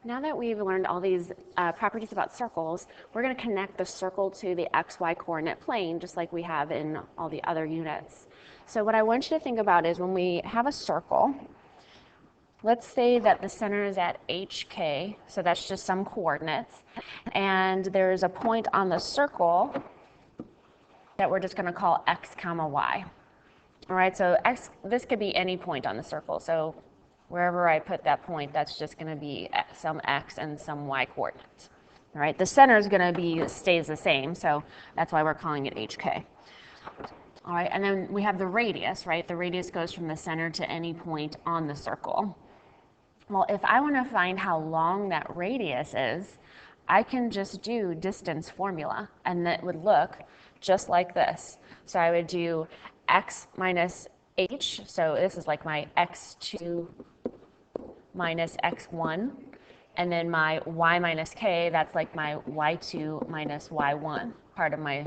Now that we've learned all these properties about circles, we're going to connect the circle to the xy coordinate plane, just like we have in all the other units. So what I want you to think about is when we have a circle, let's say that the center is at HK, so that's just some coordinates, and there's a point on the circle that we're just going to call x comma y. All right, so x, this could be any point on the circle. So wherever I put that point, that's just going to be some x and some y coordinates. All right, the center is going to stays the same, so that's why we're calling it HK. All right, and then we have the radius, right? The radius goes from the center to any point on the circle. Well, if I want to find how long that radius is, I can just do distance formula, and that would look just like this. So I would do x minus h, so this is like my x2 minus x1, and then my y minus k, that's like my y2 minus y1, part of my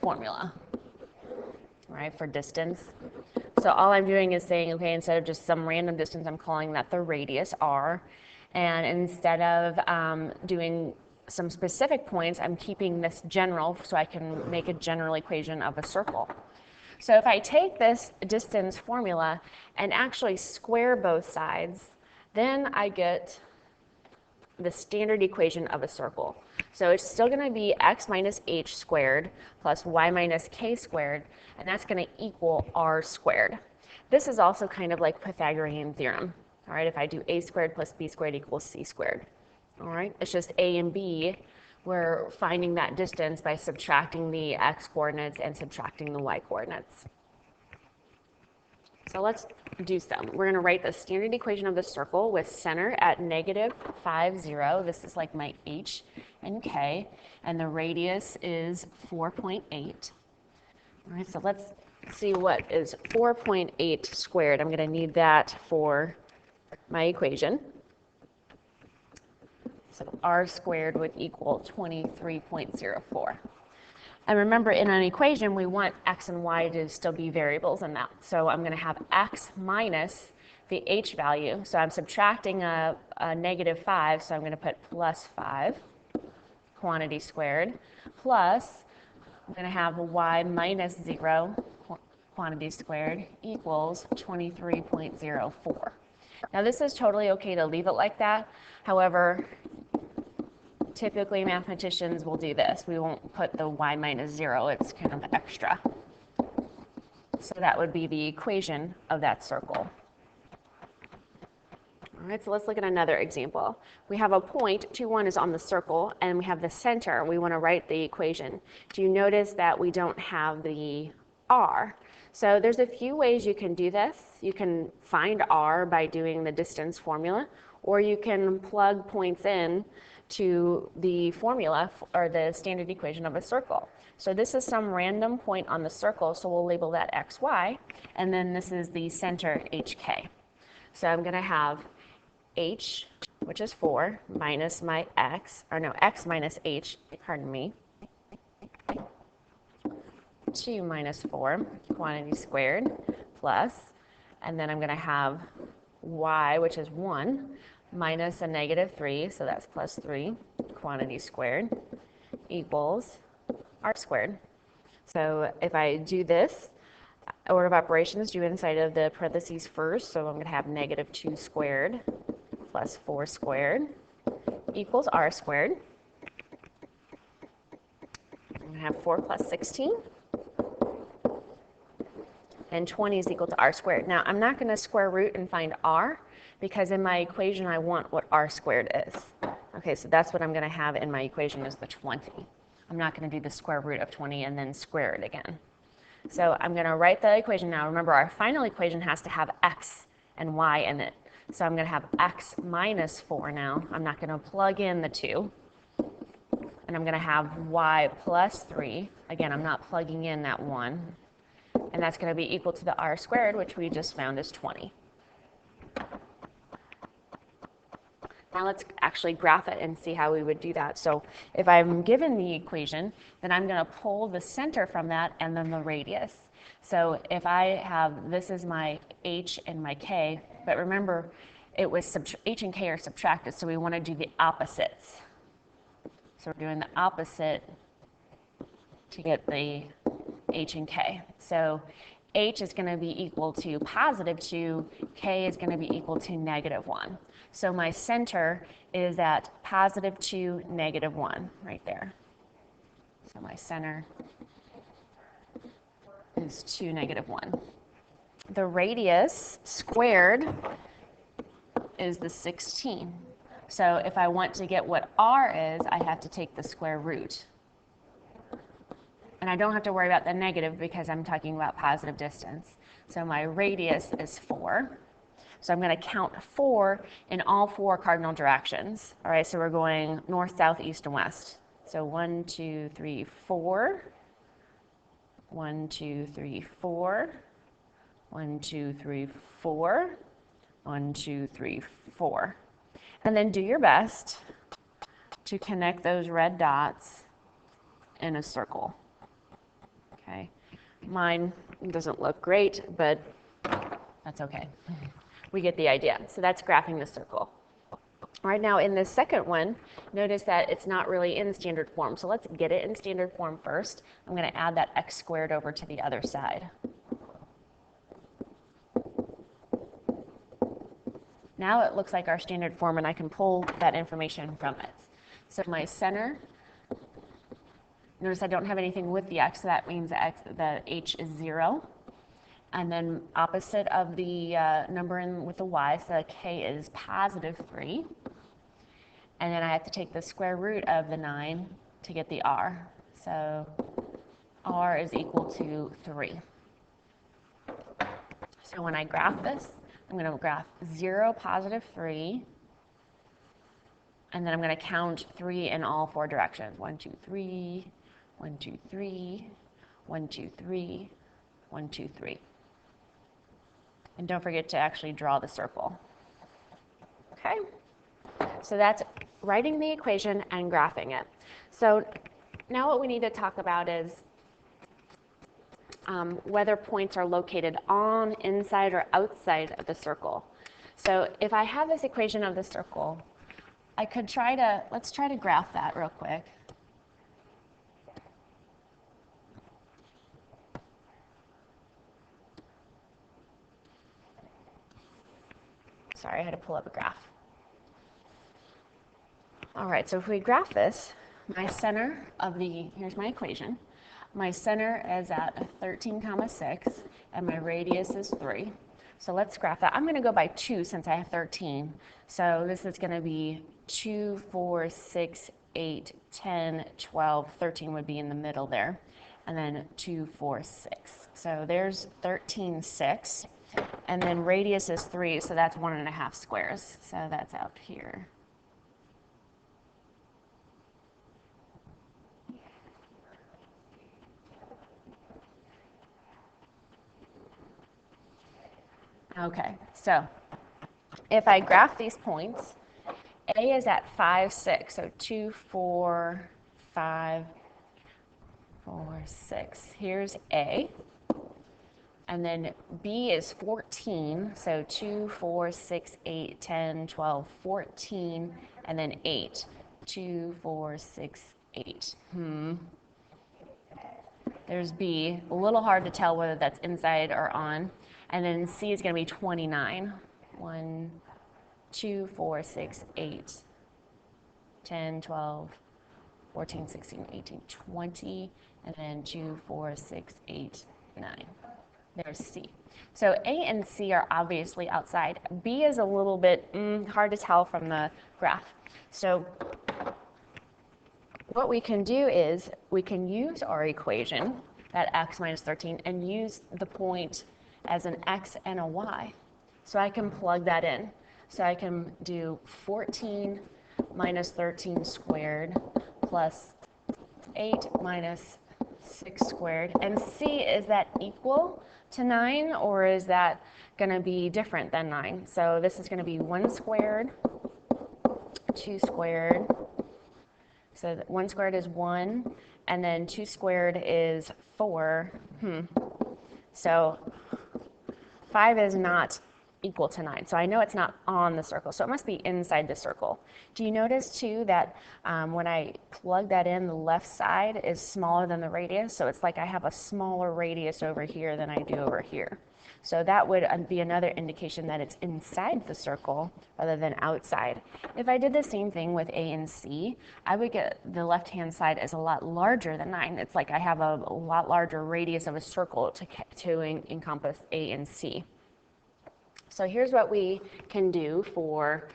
formula, right, for distance. So all I'm doing is saying, okay, instead of just some random distance, I'm calling that the radius r, and instead of doing some specific points, I'm keeping this general so I can make a general equation of a circle. So if I take this distance formula and actually square both sides, then I get the standard equation of a circle. So it's still going to be x minus h squared plus y minus k squared, and that's going to equal r squared. This is also kind of like Pythagorean theorem. All right, if I do a squared plus b squared equals c squared. All right, it's just a and b. We're finding that distance by subtracting the x coordinates and subtracting the y coordinates. So let's do some. We're going to write the standard equation of the circle with center at negative 5, 0. This is like my h and k, and the radius is 4.8. All right, so let's see what is 4.8 squared. I'm going to need that for my equation. So r squared would equal 23.04. And remember, in an equation, we want x and y to still be variables in that. So I'm going to have x minus the h value. So I'm subtracting a negative 5, so I'm going to put plus 5, quantity squared, plus I'm going to have y minus 0, quantity squared, equals 23.04. Now this is totally okay to leave it like that. However, typically mathematicians will do this. We won't put the y minus 0, it's kind of extra. So that would be the equation of that circle. All right, so let's look at another example. We have a point, 2, 1 is on the circle, and we have the center. We want to write the equation. Do you notice that we don't have the r? So there's a few ways you can do this. You can find r by doing the distance formula, or you can plug points in to the formula or the standard equation of a circle. So this is some random point on the circle, so we'll label that xy, and then this is the center hk. So I'm going to have h, which is 4, minus my x, or no, x minus h, pardon me, 2 minus 4, quantity squared, plus, and then I'm going to have y, which is 1, minus a negative 3, so that's plus 3, quantity squared, equals r squared. So if I do this, order of operations, do inside of the parentheses first, so I'm going to have negative 2 squared plus 4 squared equals r squared. I'm going to have 4 plus 16. And 20 is equal to r squared. Now, I'm not going to square root and find r, because in my equation I want what r squared is. Okay, so that's what I'm going to have in my equation is the 20. I'm not going to do the square root of 20 and then square it again. So I'm going to write the equation now. Remember, our final equation has to have x and y in it. So I'm going to have x minus 4 now. I'm not going to plug in the 2. And I'm going to have y plus 3. Again, I'm not plugging in that 1. And that's going to be equal to the r squared, which we just found is 20. Now let's actually graph it and see how we would do that. So if I'm given the equation, then I'm going to pull the center from that and then the radius. So if I have, this is my h and my k, but remember, it was h and k are subtracted, so we want to do the opposites. So we're doing the opposite to get the h and k. So h is going to be equal to positive 2, k is going to be equal to negative 1. So my center is at positive 2, negative 1, right there. So my center is 2, negative 1. The radius squared is the 16. So if I want to get what r is, I have to take the square root. And I don't have to worry about the negative because I'm talking about positive distance. So my radius is 4. So I'm going to count 4 in all 4 cardinal directions. All right, so we're going north, south, east, and west. So 1, 2, 3, 4. 1, 2, 3, 4. 1, 2, 3, 4. 1, 2, 3, 4. And then do your best to connect those red dots in a circle. Okay, mine doesn't look great, but that's okay. We get the idea. So that's graphing the circle. All right, now in this second one, notice that it's not really in standard form. So let's get it in standard form first. I'm going to add that x squared over to the other side. Now it looks like our standard form, and I can pull that information from it. So my center, notice I don't have anything with the x, so that means the h is 0. And then opposite of the number with the y, so the k is positive 3. And then I have to take the square root of the 9 to get the r. So r is equal to 3. So when I graph this, I'm going to graph 0, positive 3. And then I'm going to count 3 in all 4 directions. 1, 2, 3. 1, 2, 3, 1, 2, 3, 1, 2, 3. And don't forget to actually draw the circle. Okay? So that's writing the equation and graphing it. So now what we need to talk about is whether points are located on, inside, or outside of the circle. So if I have this equation of the circle, I could let's try to graph that real quick. Sorry, I had to pull up a graph. All right, so if we graph this, my center of here's my equation. My center is at 13, 6, and my radius is 3. So let's graph that. I'm going to go by 2 since I have 13. So this is going to be 2, 4, 6, 8, 10, 12, 13 would be in the middle there. And then 2, 4, 6. So there's 13, 6. And then radius is 3, so that's 1.5 squares. So that's out here. Okay, so if I graph these points, A is at 5, 6, so 2, 4, 5, 4, 6. Here's A. And then B is 14, so 2, 4, 6, 8, 10, 12, 14, and then 8. 2, 4, 6, 8. There's B. A little hard to tell whether that's inside or on. And then C is going to be 29. 1, 2, 4, 6, 8, 10, 12, 14, 16, 18, 20, and then 2, 4, 6, 8, 9. There's C. So A and C are obviously outside. B is a little bit hard to tell from the graph. So what we can do is we can use our equation, that x minus 13, and use the point as an x and a y. So I can plug that in. So I can do 14 minus 13 squared plus 8 minus 6 squared. And C, is that equal to 9, or is that going to be different than 9? So this is going to be 1 squared, 2 squared. So 1 squared is 1, and then 2 squared is 4. So 5 is not equal to 9. So I know it's not on the circle, so it must be inside the circle. Do you notice too that when I plug that in, the left side is smaller than the radius? So it's like I have a smaller radius over here than I do over here. So that would be another indication that it's inside the circle rather than outside. If I did the same thing with A and C, I would get the left-hand side as a lot larger than 9. It's like I have a lot larger radius of a circle to encompass A and C. So here's what we can do for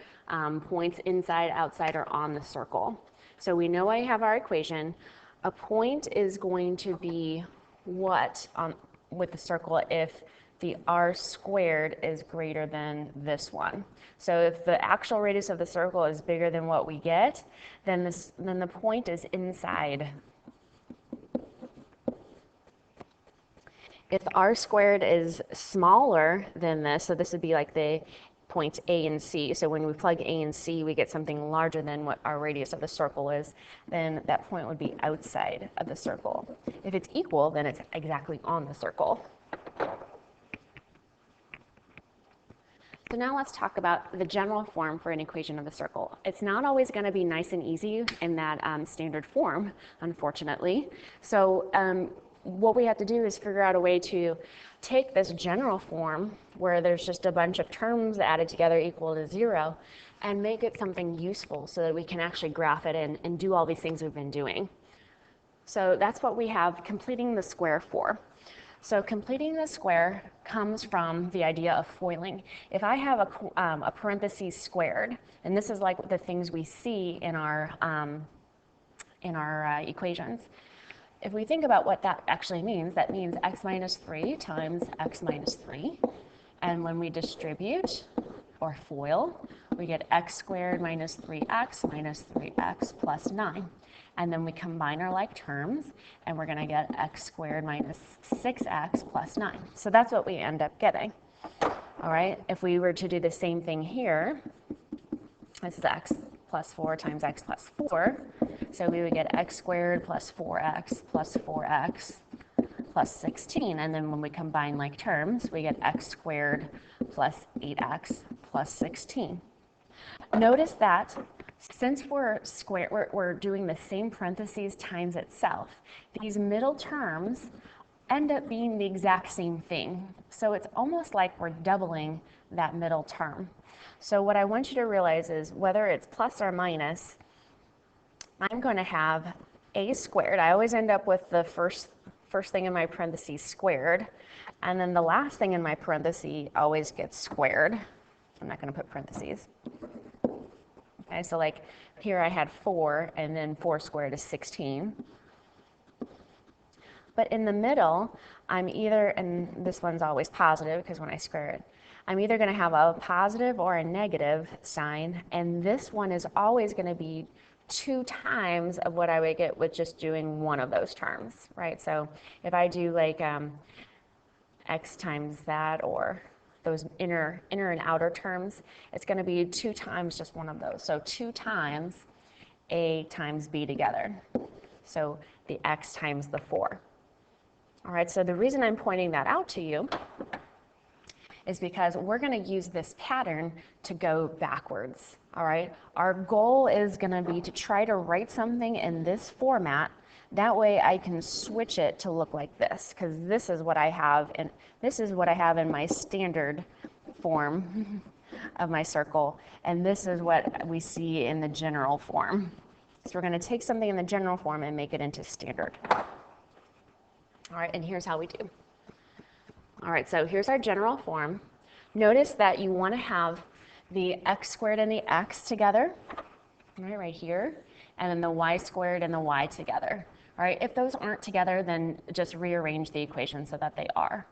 points inside, outside, or on the circle. So we know I have our equation. A point is going to be what with the circle if the r squared is greater than this one. So if the actual radius of the circle is bigger than what we get, then the point is inside. If r squared is smaller than this, so this would be like the points A and C. So when we plug A and C, we get something larger than what our radius of the circle is, then that point would be outside of the circle. If it's equal, then it's exactly on the circle. So now let's talk about the general form for an equation of a circle. It's not always going to be nice and easy in that standard form, unfortunately. So what we have to do is figure out a way to take this general form where there's just a bunch of terms added together equal to 0 and make it something useful so that we can actually graph it and do all these things we've been doing. So that's what we have completing the square for. So completing the square comes from the idea of FOILing. If I have a parentheses squared, and this is like the things we see in our equations, if we think about what that actually means, that means x minus 3 times x minus 3. And when we distribute or FOIL, we get x squared minus 3x minus 3x plus 9. And then we combine our like terms, and we're going to get x squared minus 6x plus 9. So that's what we end up getting. All right, if we were to do the same thing here, this is x plus 4 times x plus 4. So we would get x squared plus 4x plus 4x plus 16. And then when we combine like terms, we get x squared plus 8x plus 16. Notice that since we're doing the same parentheses times itself, these middle terms end up being the exact same thing. So it's almost like we're doubling that middle term. So what I want you to realize is whether it's plus or minus, I'm going to have a squared. I always end up with the first thing in my parentheses squared, and then the last thing in my parentheses always gets squared. I'm not going to put parentheses. Okay, so like here I had 4, and then 4 squared is 16. But in the middle, I'm either, and this one's always positive because when I square it, I'm either going to have a positive or a negative sign, and this one is always going to be 2 times of what I would get with just doing one of those terms, right? So if I do like x times that, or those inner and outer terms, it's going to be 2 times just one of those. So 2 times a times b together. So the x times the 4. All right, so the reason I'm pointing that out to you is because we're going to use this pattern to go backwards. All right, our goal is going to be to try to write something in this format. That way I can switch it to look like this, because this is what I have, and this is what I have in my standard form of my circle, and this is what we see in the general form. So we're going to take something in the general form and make it into standard. All right, and here's how we do. All right, so here's our general form. Notice that you want to have the x squared and the x together, right here, and then the y squared and the y together. All right, if those aren't together, then just rearrange the equation so that they are.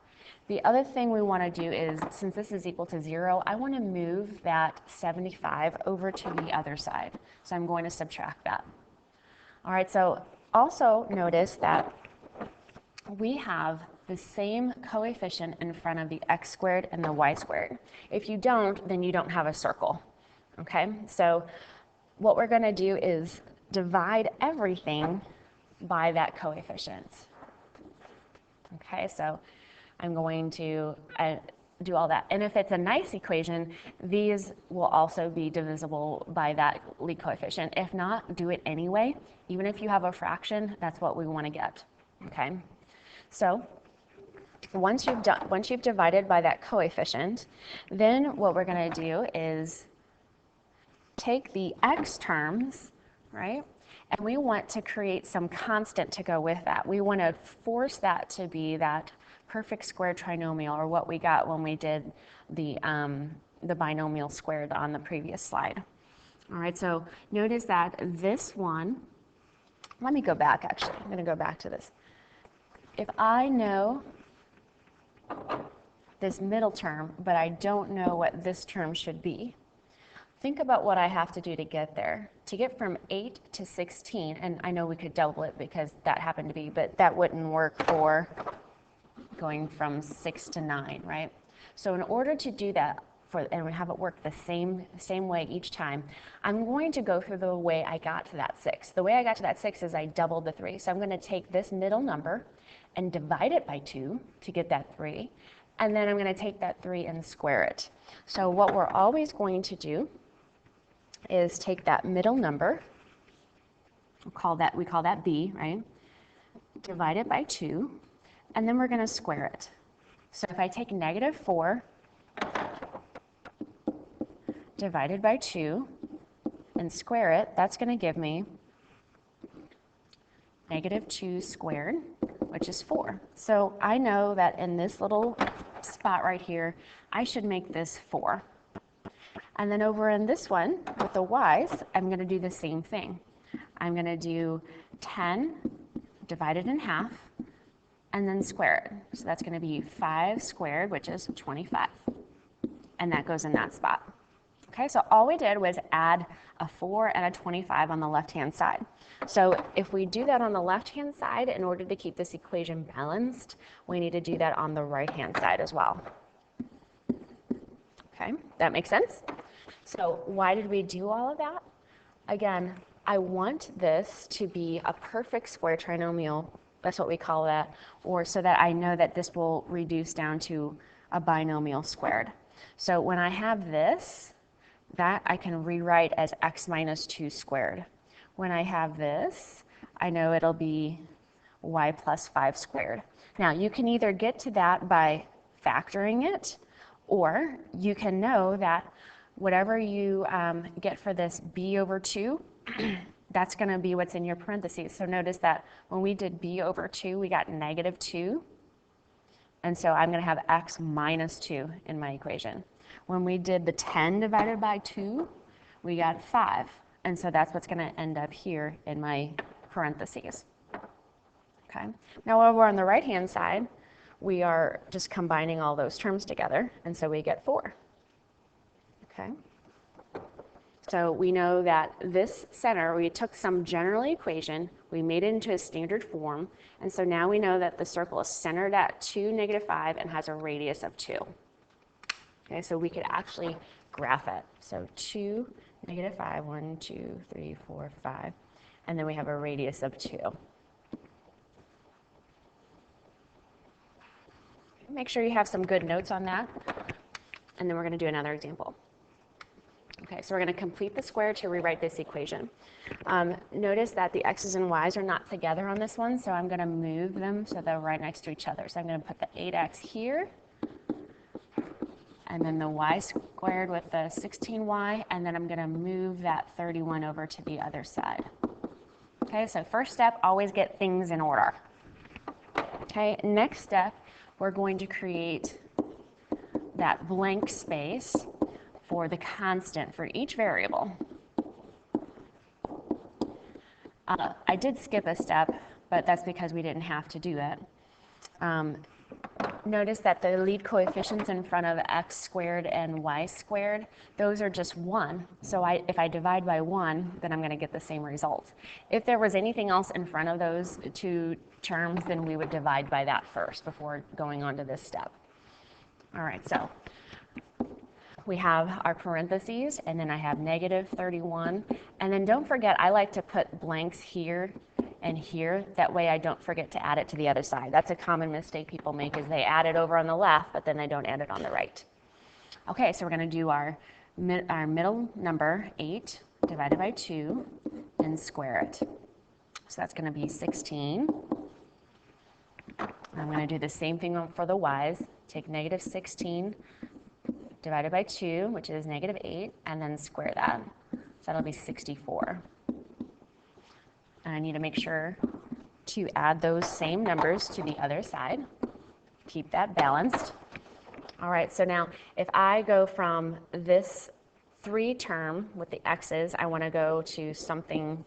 The other thing we want to do is, since this is equal to 0, I want to move that 75 over to the other side. So I'm going to subtract that. All right, so also notice that we have the same coefficient in front of the x squared and the y squared. If you don't, then you don't have a circle. Okay, so what we're going to do is divide everything by that coefficient. Okay, so I'm going to, do all that. And if it's a nice equation, these will also be divisible by that lead coefficient. If not, do it anyway. Even if you have a fraction, that's what we want to get. Okay? So once you've divided by that coefficient, then what we're going to do is take the x terms, right? And we want to create some constant to go with that. We want to force that to be that perfect square trinomial, or what we got when we did the binomial squared on the previous slide. All right, so notice that this one, let me go back actually. I'm going to go back to this. If I know this middle term, but I don't know what this term should be, think about what I have to do to get there. To get from 8 to 16, and I know we could double it because that happened to be, but that wouldn't work for going from 6 to 9, right? So in order to do that, and have it work the same way each time, I'm going to go through the way I got to that 6. The way I got to that 6 is I doubled the 3. So I'm going to take this middle number and divide it by 2 to get that 3. And then I'm going to take that 3 and square it. So what we're always going to do is take that middle number, we call that b, right? Divide it by 2, and then we're going to square it. So if I take -4 divided by 2 and square it, that's going to give me -2 squared, which is 4. So I know that in this little spot right here, I should make this 4. And then over in this one, with the y's, I'm going to do the same thing. I'm going to do 10 divided in half, and then square it. So that's going to be 5 squared, which is 25. And that goes in that spot. Okay, so all we did was add a 4 and a 25 on the left-hand side. So if we do that on the left-hand side, in order to keep this equation balanced, we need to do that on the right-hand side as well. Okay, that makes sense? So why did we do all of that? Again, I want this to be a perfect square trinomial. That's what we call that, or so that I know that this will reduce down to a binomial squared. So when I have this, that I can rewrite as x minus 2 squared. When I have this, I know it'll be y plus 5 squared. Now, you can either get to that by factoring it, or you can know that whatever you get for this b over 2, that's going to be what's in your parentheses. So notice that when we did b over 2, we got -2. And so I'm going to have x minus 2 in my equation. When we did the 10 divided by 2, we got 5. And so that's what's going to end up here in my parentheses. Okay. Now over on the right-hand side, we are just combining all those terms together, and so we get 4. Okay. So we know that this center, we took some general equation, we made it into a standard form, and so now we know that the circle is centered at 2, -5, and has a radius of 2. Okay, so we could actually graph it. So 2, -5, 1, 2, 3, 4, 5, and then we have a radius of 2. Make sure you have some good notes on that, and then we're going to do another example. Okay, so we're going to complete the square to rewrite this equation. Notice that the x's and y's are not together on this one, so I'm going to move them so they're right next to each other. So I'm going to put the 8x here, and then the y squared with the 16y, and then I'm going to move that 31 over to the other side. Okay, so first step, always get things in order. Okay, next step, we're going to create that blank space for the constant for each variable. I did skip a step, but that's because we didn't have to do that. Notice that the lead coefficients in front of x squared and y squared, those are just 1. So if I divide by 1, then I'm going to get the same result. If there was anything else in front of those two terms, then we would divide by that first before going on to this step. All right, so we have our parentheses, and then I have -31. And then don't forget, I like to put blanks here and here. That way I don't forget to add it to the other side. That's a common mistake people make, is they add it over on the left, but then they don't add it on the right. Okay, so we're going to do our middle number, 8 divided by 2, and square it. So that's going to be 16. I'm going to do the same thing for the y's. Take negative 16 divided by 2, which is negative 8, and then square that. So that'll be 64. And I need to make sure to add those same numbers to the other side. Keep that balanced. All right, so now if I go from this 3 term with the x's, I want to go to something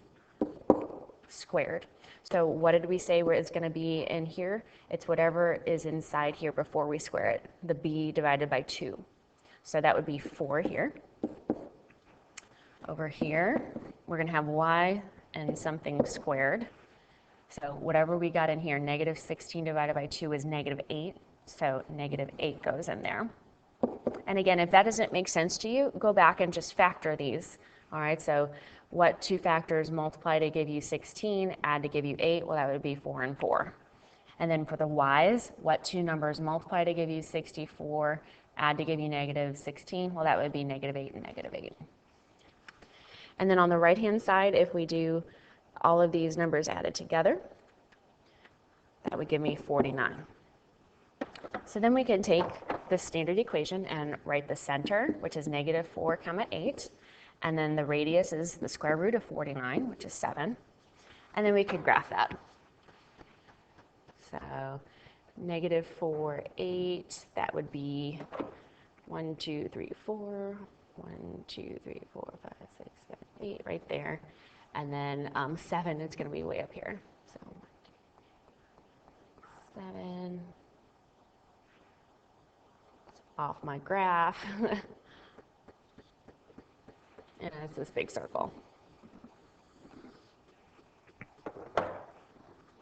squared. So what did we say where it's going to be in here? It's whatever is inside here before we square it, the b divided by 2. So that would be 4 here. Over here, we're going to have y and something squared. So whatever we got in here, negative 16 divided by 2 is negative 8. So negative 8 goes in there. And again, if that doesn't make sense to you, go back and just factor these. All right, so what 2 factors multiply to give you 16, add to give you 8? Well, that would be 4 and 4. And then for the y's, what 2 numbers multiply to give you 64, add to give you negative 16? Well, that would be negative 8 and negative 8. And then on the right-hand side, if we do all of these numbers added together, that would give me 49. So then we can take the standard equation and write the center, which is negative 4, 8. And then the radius is the square root of 49, which is 7. And then we could graph that. So negative 4, 8, that would be 1, 2, 3, 4. 1, 2, 3, 4, 5, 6, 7, 8 right there. And then 7 is going to be way up here. So 7. Off my graph. And it's this big circle.